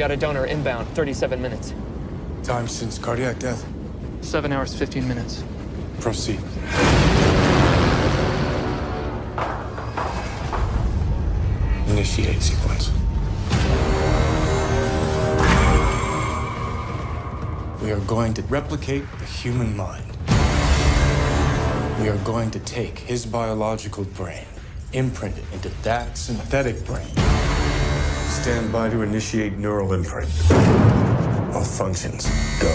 got a donor inbound, 37 minutes. Time since cardiac death. 7 hours, 15 minutes. Proceed. Initiate sequence. We are going to replicate the human mind. We are going to take his biological brain, imprint it into that synthetic brain. Stand by to initiate neural imprint. All functions, go.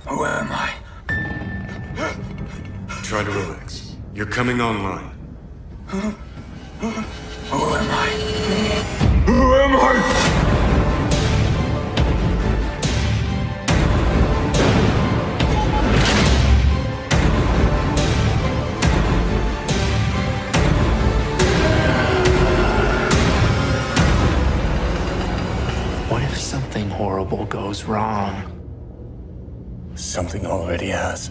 Who am I? Try to relax. You're coming online. Who am I? Who am I? What if something horrible goes wrong? Something already has.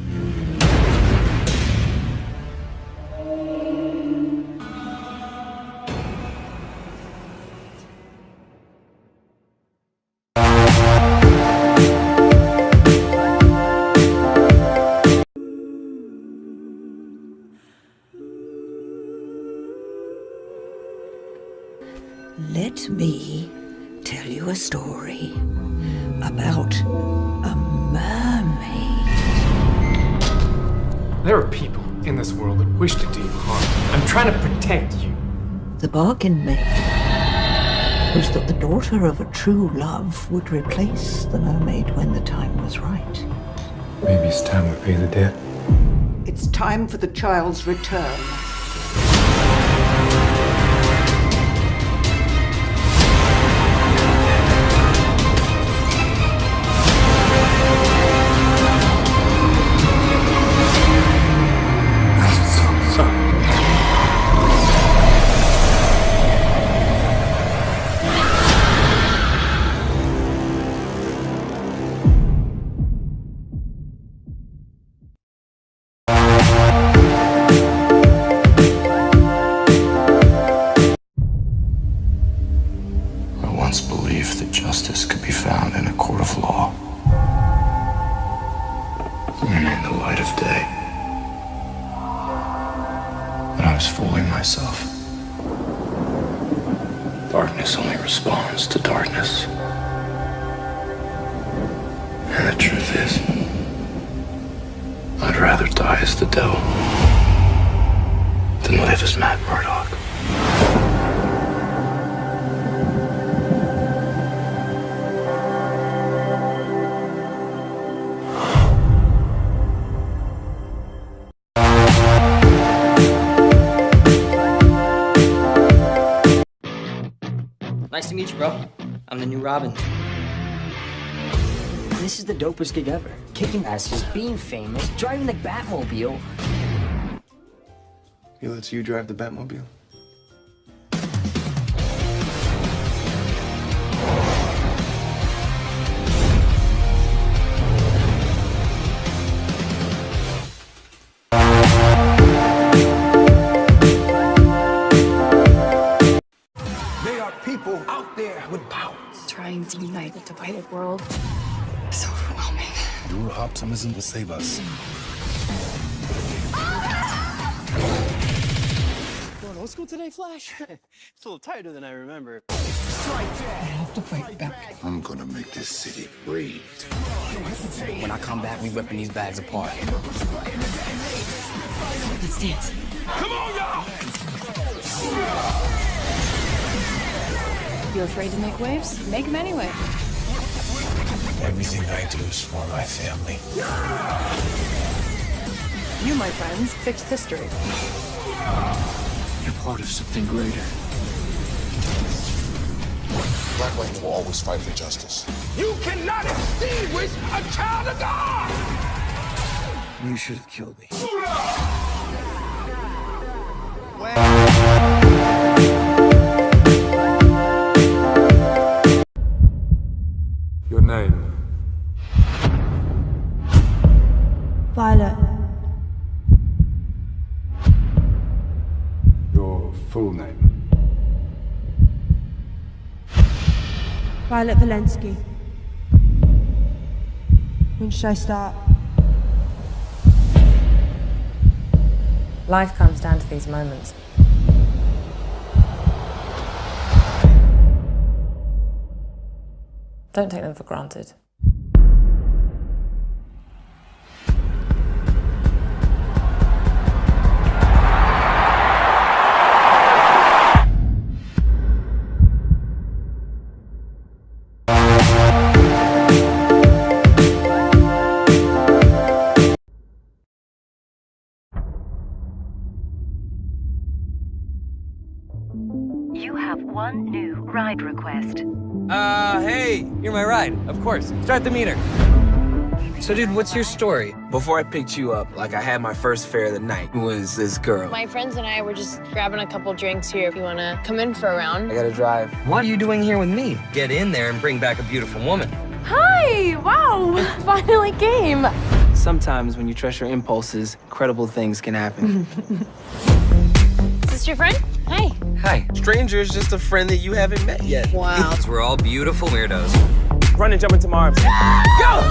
Let me tell you a story about a mermaid. There are people in this world that wish to do you harm. I'm trying to protect you. The bargain made was that the daughter of a true love would replace the mermaid when the time was right. Maybe it's time we pay the debt. It's time for the child's return. Believed that justice could be found in a court of law. And in the light of day. But I was fooling myself. Darkness only responds to darkness. And the truth is, I'd rather die as the devil than live as Matt Murdock. Nice to meet you, bro. I'm the new Robin. This is the dopest gig ever. Kicking asses, being famous, driving the Batmobile. He lets you drive the Batmobile? People out there with power. Trying to unite a divided world is overwhelming. Your optimism will save us. Going old school today, Flash? It's a little tighter than I remember. I have to fight back. I'm gonna make this city breathe. When I come back, we ripping these bags apart. Let's dance. Come on, y'all! You afraid to make waves? Make them anyway. Everything I do is for my family. You, my friends, fixed history. You're part of something greater. Black Lightning will always fight for justice. You cannot extinguish a child of God! You should have killed me. Your name? Violet. full name? Violet Valensky. When should I start? Life comes down to these moments. Don't take them for granted. You have one new ride request. Hey, you're my ride. Of course. Start the meter. So, dude, what's your story? Before I picked you up, like, I had my first fare of the night. Was this girl. My friends and I were just grabbing a couple drinks here if you want to come in for a round. I gotta drive. What are you doing here with me? Get in there and bring back a beautiful woman. Hi! Wow! Finally came. Sometimes when you trust your impulses, incredible things can happen. Is this your friend? Hi. Hi. Stranger is just a friend that you haven't met yet. Wow. We're all beautiful weirdos. Run and jump into my arms. Go!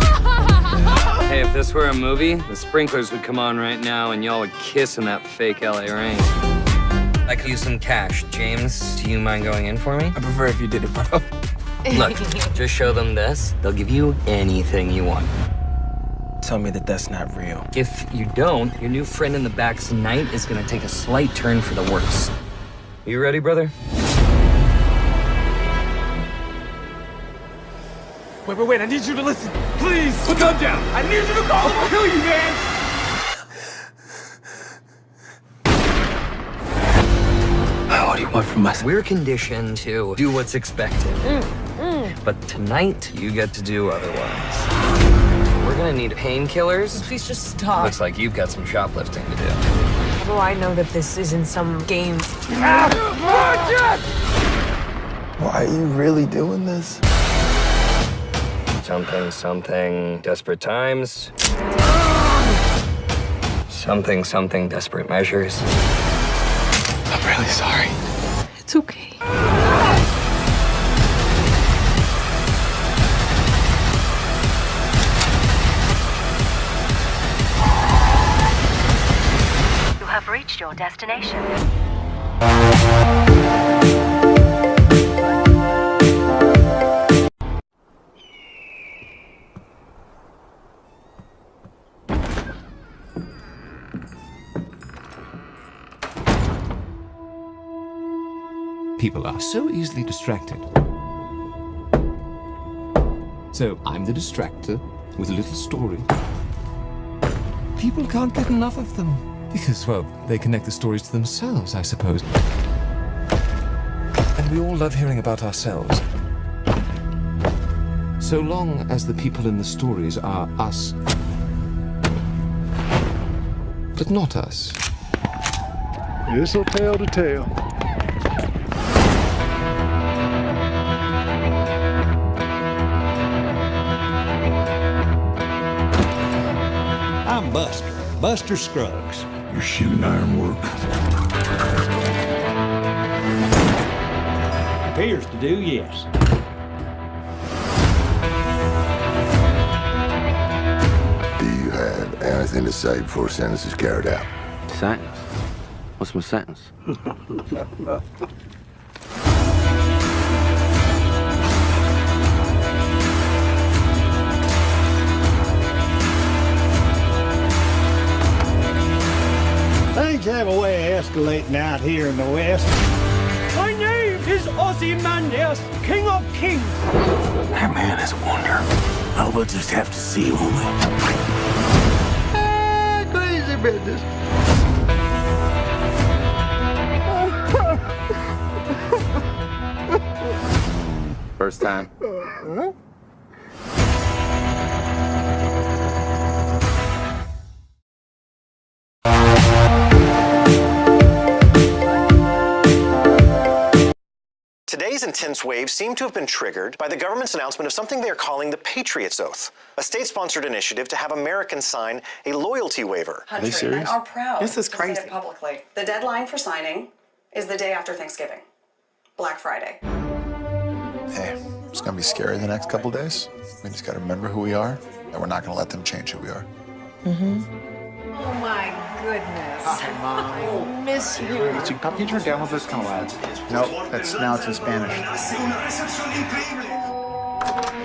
Hey, if this were a movie, the sprinklers would come on right now and y'all would kiss in that fake LA rain. I could use some cash. James, do you mind going in for me? I prefer if you did it, bro. Look, just show them this. They'll give you anything you want. Tell me that that's not real. If you don't, your new friend in the back tonight is gonna take a slight turn for the worse. You ready, brother? Wait, I need you to listen. Please, put gun down. I need you to go. I'll kill you, man. What do you want from us? We're conditioned to do what's expected. But tonight, you get to do otherwise. We're gonna need painkillers. Please just stop. Looks like you've got some shoplifting to do. How do I know that this isn't some game? Why are you really doing this? Something, desperate times. Something, desperate measures. I'm really sorry. It's okay. You have reached your destination. People are so easily distracted. So I'm the distractor with a little story. People can't get enough of them because, well, they connect the stories to themselves, I suppose. And we all love hearing about ourselves. So long as the people in the stories are us, but not us. This'll tell the tale. I'm Buster Scruggs. Your shooting iron work. Appears to do, yes. Do you have anything to say before sentence is carried out? Sentence? What's my sentence? Things have a way of escalating out here in the West. My name is Ozymandias, King of Kings. That man is a wonder. I will just have to see him. Crazy business. First time. Today's intense waves seem to have been triggered by the government's announcement of something they are calling the Patriot's Oath, a state-sponsored initiative to have Americans sign a loyalty waiver. Country and are proud to say it publicly. The deadline for signing is the day after Thanksgiving. Black Friday. Hey, it's gonna be scary the next couple days. We just gotta remember who we are, and we're not gonna let them change who we are. Oh my goodness. Hi, Mom. I miss you. Can you turn down with this kind of loud? Nope, now it's in Spanish.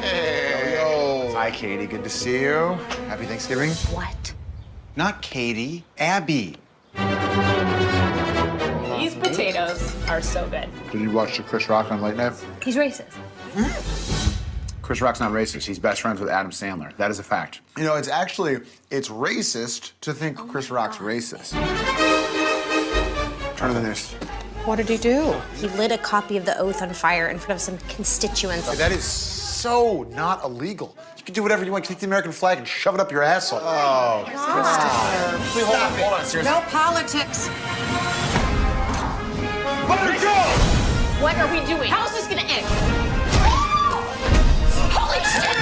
Hey. Yo. Hi, Katie. Good to see you. Happy Thanksgiving. What? Not Katie, Abby. These potatoes are so good. Did you watch the Chris Rock on Late Night? He's racist. Chris Rock's not racist. He's best friends with Adam Sandler. That is a fact. You know, it's racist to think Chris Rock's racist. Turn to the news. What did he do? He lit a copy of The Oath on fire in front of some constituents. That is so not illegal. You can do whatever you want. Take the American flag and shove it up your asshole. Oh, God. Wait, hold on, seriously. No politics. Let her go! What are we doing? How is this gonna end? Holy shit!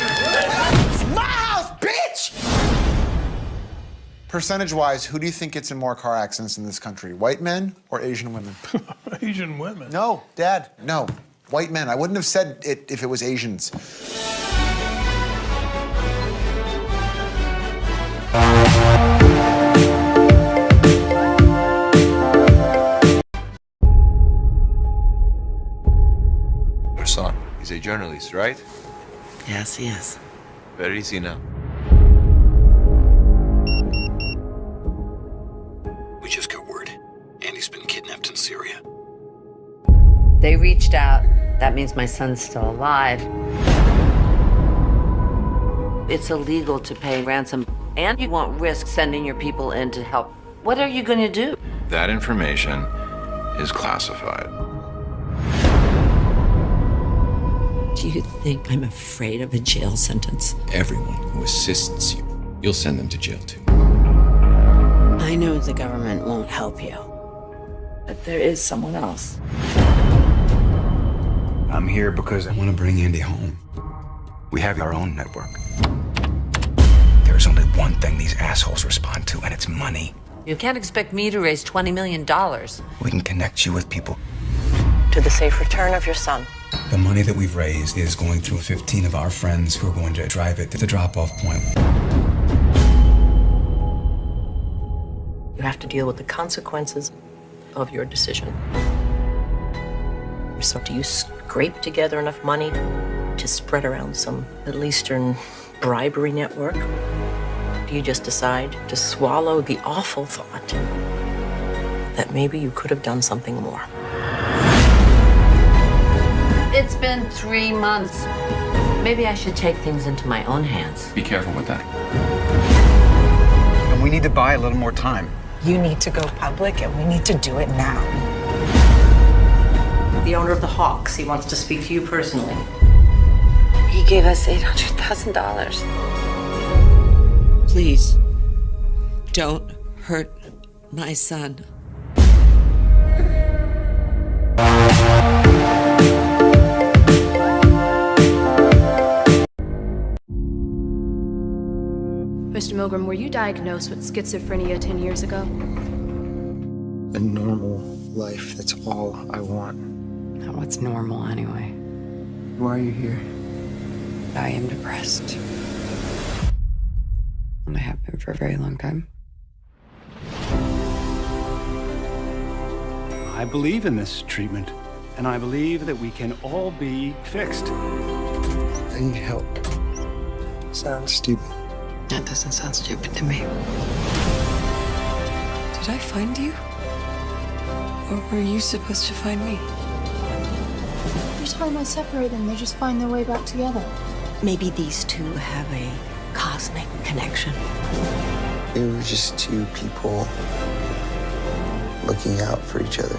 It's my house, bitch! Percentage-wise, who do you think gets in more car accidents in this country? White men or Asian women? Asian women. No, Dad, no. White men. I wouldn't have said it if it was Asians. Your son, he's a journalist, right? Yes, he is. Where is he now? We just got word. Andy's been kidnapped in Syria. They reached out. That means my son's still alive. It's illegal to pay ransom, and you won't risk sending your people in to help. What are you going to do? That information is classified. Do you think I'm afraid of a jail sentence? Everyone who assists you, you'll send them to jail too. I know the government won't help you, but there is someone else. I'm here because I want to bring Andy home. We have our own network. There's only one thing these assholes respond to, and it's money. You can't expect me to raise $20 million. We can connect you with people. To the safe return of your son. The money that we've raised is going through 15 of our friends who are going to drive it to the drop-off point. You have to deal with the consequences of your decision. So do you scrape together enough money to spread around some Middle Eastern bribery network? Do you just decide to swallow the awful thought that maybe you could have done something more? It's been 3 months. Maybe I should take things into my own hands. Be careful with that. And we need to buy a little more time. You need to go public, and we need to do it now. The owner of the Hawks, he wants to speak to you personally. He gave us $800,000. Please, don't hurt my son. Mr. Milgram, were you diagnosed with schizophrenia 10 years ago? A normal life, that's all I want. What's normal anyway? Why are you here? I am depressed. And I have been for a very long time. I believe in this treatment, and I believe that we can all be fixed. I need help. Sounds stupid. That doesn't sound stupid to me. Did I find you? Or were you supposed to find me? Every time I separate them, they just find their way back together. Maybe these two have a cosmic connection. We were just two people looking out for each other.